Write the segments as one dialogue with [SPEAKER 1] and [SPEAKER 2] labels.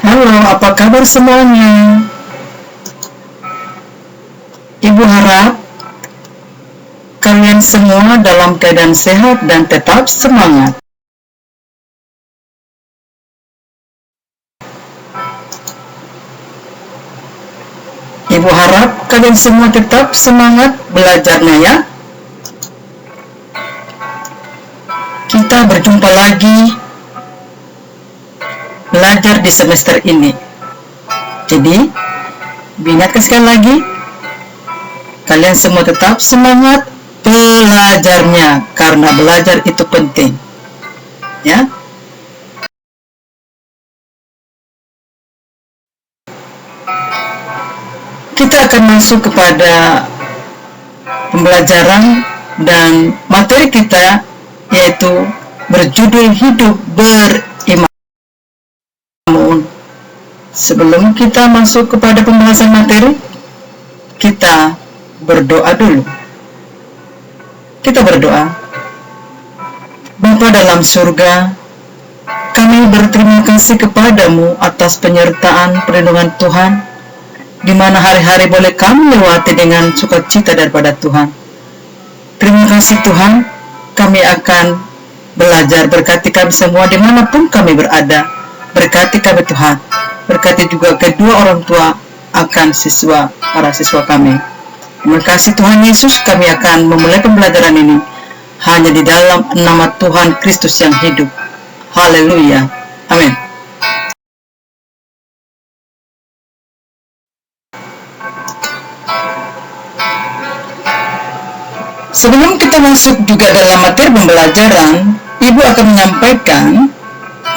[SPEAKER 1] Halo, apa kabar semuanya? Ibu harap kalian semua dalam keadaan sehat dan tetap semangat. Ibu harap kalian semua tetap semangat belajarnya ya. Kita berjumpa lagi belajar di semester ini. Jadi, diingatkan sekali lagi, kalian semua tetap semangat belajarnya, karena belajar itu penting. Ya. Kita akan masuk kepada pembelajaran dan materi kita, yaitu berjudul Hidup Beriman. Sebelum kita masuk kepada pembahasan materi, kita berdoa dulu. Kita berdoa. Bapa dalam surga, kami berterima kasih kepadamu atas penyertaan perlindungan Tuhan, di mana hari-hari boleh kami lewati dengan sukacita daripada Tuhan. Terima kasih Tuhan, kami akan belajar. Berkati kami semua dimanapun kami berada. Berkati kami Tuhan. Berkati juga kedua orang tua akan para siswa kami. Terima kasih Tuhan Yesus, kami akan memulai pembelajaran ini hanya di dalam nama Tuhan Kristus yang hidup. Haleluya. Amin. Sebelum kita masuk juga dalam materi pembelajaran, Ibu akan menyampaikan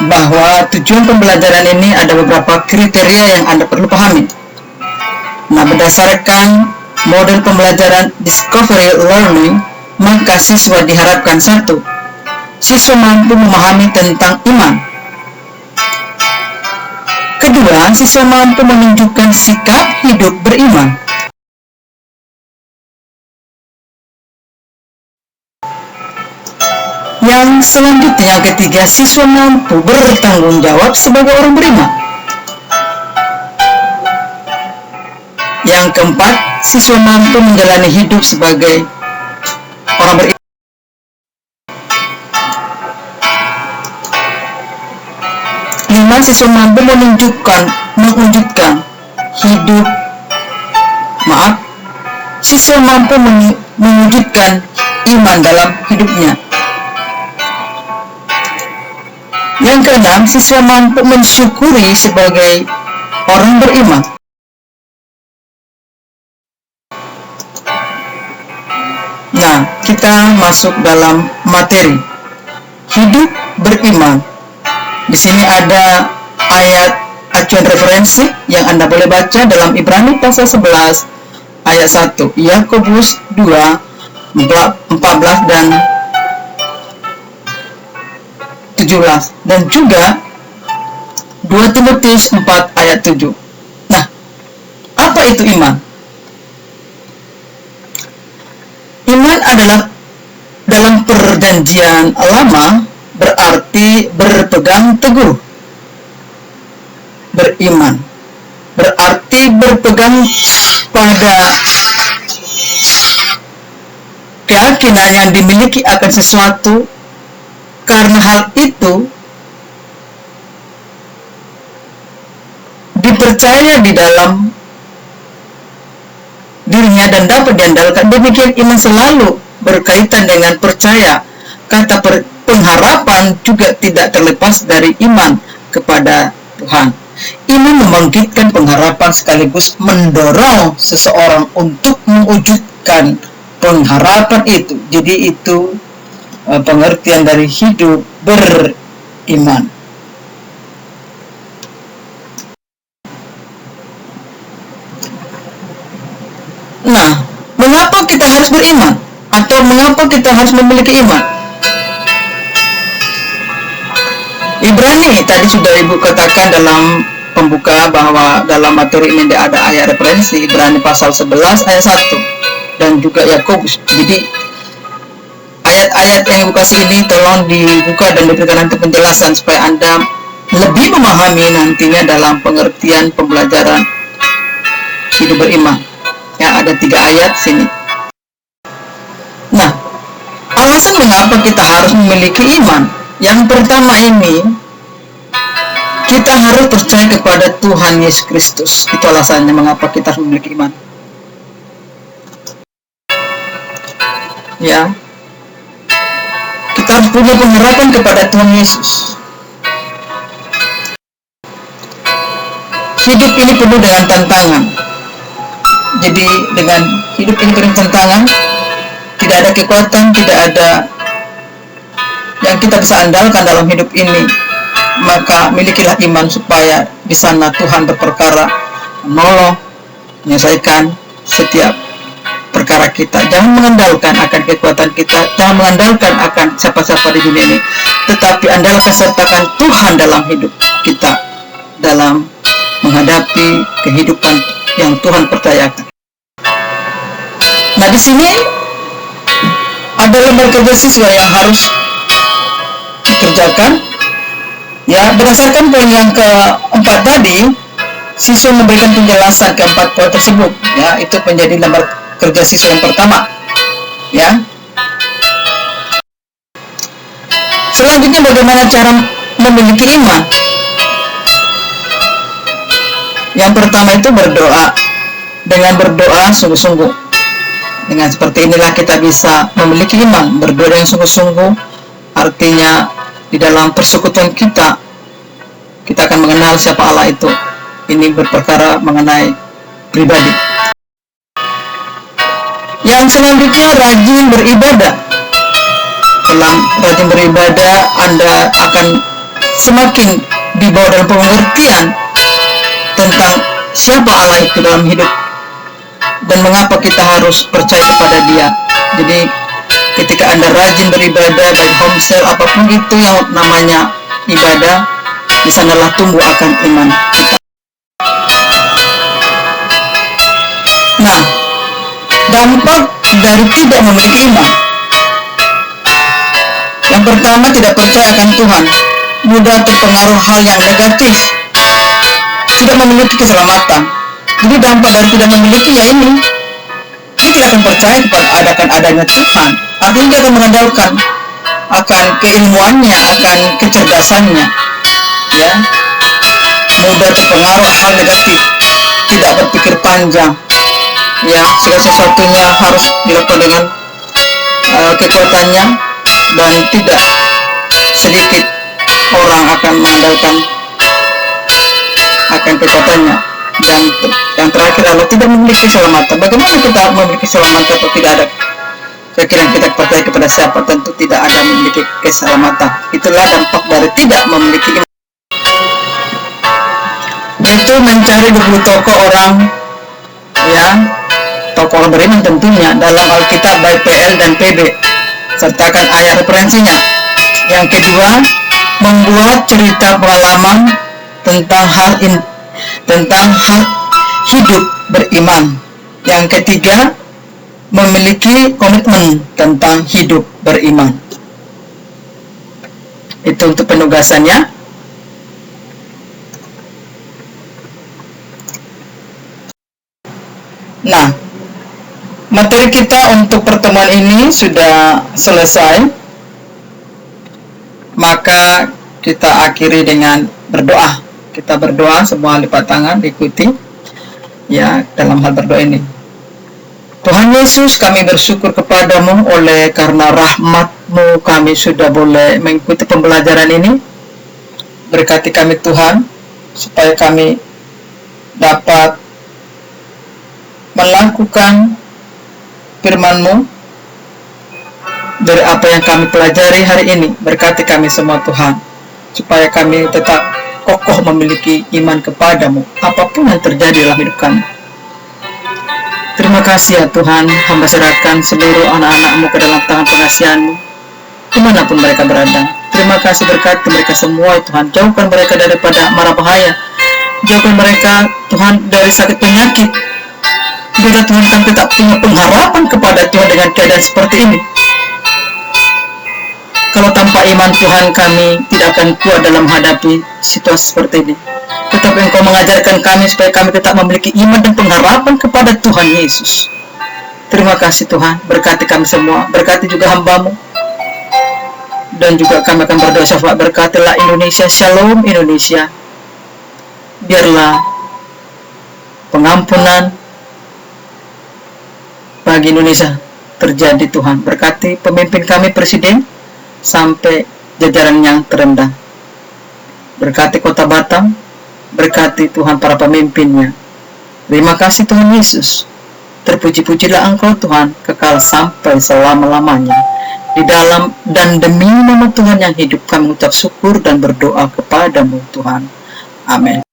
[SPEAKER 1] bahwa tujuan pembelajaran ini ada beberapa kriteria yang Anda perlu pahami. Nah, berdasarkan model pembelajaran Discovery Learning, maka siswa diharapkan: 1. Siswa mampu memahami tentang iman. Kedua, siswa mampu menunjukkan sikap hidup beriman. Yang selanjutnya, ketiga, siswa mampu bertanggung jawab sebagai orang beriman. Yang keempat, siswa mampu menjalani hidup sebagai orang beriman. Lima, siswa mampu mewujudkan iman dalam hidupnya. Yang keenam, siswa mampu mensyukuri sebagai orang beriman. Nah, kita masuk dalam materi hidup beriman. Di sini ada ayat acuan referensi yang Anda boleh baca dalam Ibrani pasal 11 ayat 1, Yakobus 2 14 dan 17, dan juga 2 Timotius 4 ayat 7. Nah, apa itu iman? Iman adalah dalam perjanjian lama berarti berpegang teguh. Beriman berarti berpegang pada keyakinan yang dimiliki akan sesuatu. Karena hal itu dipercaya di dalam dirinya dan dapat diandalkan. Demikian iman selalu berkaitan dengan percaya. Kata pengharapan juga tidak terlepas dari iman kepada Tuhan. Iman membangkitkan pengharapan sekaligus mendorong seseorang untuk mewujudkan pengharapan itu. Jadi itu pengertian dari hidup beriman. Nah, mengapa kita harus beriman? Atau mengapa kita harus memiliki iman? Ibrani, tadi sudah Ibu katakan dalam pembuka bahwa dalam materi ini ada ayat referensi, Ibrani pasal 11 ayat 1 dan juga Yakobus. Jadi ayat-ayat yang Ibu kasih ini tolong dibuka dan diberikan nanti penjelasan supaya Anda lebih memahami nantinya dalam pengertian pembelajaran hidup beriman. Ya, ada 3 ayat sini. Nah, alasan mengapa kita harus memiliki iman. Yang pertama ini, kita harus percaya kepada Tuhan Yesus Kristus. Itu alasannya mengapa kita harus memiliki iman. Ya, kita harus punya pengharapan kepada Tuhan Yesus. Hidup ini penuh dengan tantangan. Jadi dengan hidup ini penuh tantangan, tidak ada kekuatan, tidak ada yang kita bisa andalkan dalam hidup ini. Maka milikilah iman supaya di sana Tuhan berperkara, menolong, menyelesaikan setiap perkara kita. Jangan mengandalkan akan kekuatan kita, jangan mengandalkan akan siapa-siapa di dunia ini, tetapi andalkan sertakan Tuhan dalam hidup kita, dalam menghadapi kehidupan yang Tuhan percayakan. Nah, di sini ada lembar kerja siswa yang harus dikerjakan. Ya, berdasarkan poin yang keempat tadi, siswa memberikan penjelasan keempat poin tersebut. Ya, itu menjadi lembar kerja siswa yang pertama. Ya. Selanjutnya, bagaimana cara memiliki iman? Yang pertama itu berdoa. Dengan berdoa sungguh-sungguh. Dengan seperti inilah kita bisa memiliki iman. Berdoa yang sungguh-sungguh artinya di dalam persekutuan kita akan mengenal siapa Allah itu. Ini berperkara mengenai pribadi. Yang selanjutnya, rajin beribadah. Dalam rajin beribadah, Anda akan semakin dibawa dalam pengertian tentang siapa Allah itu dalam hidup dan mengapa kita harus percaya kepada Dia. Jadi ketika Anda rajin beribadah, baik homesel apapun itu yang namanya ibadah, di sanalah tumbuh akan iman kita. Nah, dampak dari tidak memiliki iman. Yang pertama, tidak percaya akan Tuhan, mudah terpengaruh hal yang negatif, tidak memiliki keselamatan. Jadi dampak dari tidak memiliki ya ini, dia tidak akan percaya kepada adanya Tuhan. Artinya dia akan mengandalkan akan keilmuannya, akan kecerdasannya, ya, mudah terpengaruh hal negatif, tidak berpikir panjang, ya, segala sesuatunya harus dilakukan dengan kekuatannya, dan tidak sedikit orang akan mengandalkan akan kekuatannya. Dan yang terakhir adalah tidak memiliki keselamatan. Bagaimana kita memiliki keselamatan kalau tidak ada keyakinan kita percaya kepada siapa? Tentu tidak ada memiliki keselamatan. Itulah dampak dari tidak memiliki iman. Yaitu mencari 20 tokoh orang, ya, tokoh orang beriman tentunya dalam Alkitab baik PL dan PB. Sertakan ayat referensinya. Yang kedua, membuat cerita pengalaman tentang hal hidup beriman. Yang ketiga, memiliki komitmen tentang hidup beriman. Itu untuk penugasannya. Nah, materi kita untuk pertemuan ini sudah selesai. Maka kita akhiri dengan berdoa. Kita berdoa, semua lipat tangan, ikuti ya dalam hal berdoa ini. Tuhan Yesus, kami bersyukur kepadamu oleh karena rahmat-Mu kami sudah boleh mengikuti pembelajaran ini. Berkati kami Tuhan, supaya kami dapat melakukan firman-Mu dari apa yang kami pelajari hari ini. Berkati kami semua Tuhan, supaya kami tetap kokoh memiliki iman kepadamu apapun yang terjadi dalam hidup kami. Terima kasih ya Tuhan, hamba serahkan seluruh anak-anak-Mu ke dalam tangan pengasihan-Mu dimanapun mereka berada. Terima kasih, berkati mereka semua Tuhan. Jauhkan mereka daripada mara bahaya, jauhkan mereka Tuhan dari sakit penyakit. Biarlah Tuhan kami tetap punya pengharapan kepada Tuhan dengan keadaan seperti ini. Kalau tanpa iman Tuhan kami tidak akan kuat dalam menghadapi situasi seperti ini. Tetapi Engkau mengajarkan kami supaya kami tetap memiliki iman dan pengharapan kepada Tuhan Yesus. Terima kasih Tuhan, berkati kami semua, berkati juga hamba-Mu. Dan juga kami akan berdoa syafaat, berkatilah Indonesia, shalom Indonesia. Biarlah pengampunan bagi Indonesia terjadi Tuhan. Berkati pemimpin kami, Presiden, sampai jajaran yang terendah. Berkati kota Batam, berkati Tuhan para pemimpinnya. Terima kasih Tuhan Yesus. Terpuji-pujilah Engkau Tuhan, kekal sampai selama-lamanya. Di dalam dan demi nama Tuhan yang hidup, kami mengucap syukur dan berdoa kepada-Mu Tuhan. Amin.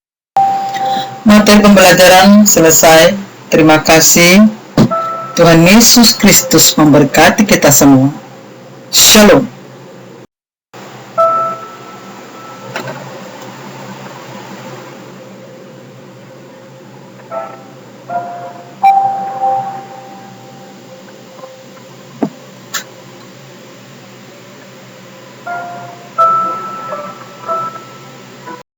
[SPEAKER 1] Materi pembelajaran selesai. Terima kasih. Tuhan Yesus Kristus memberkati kita semua. Shalom.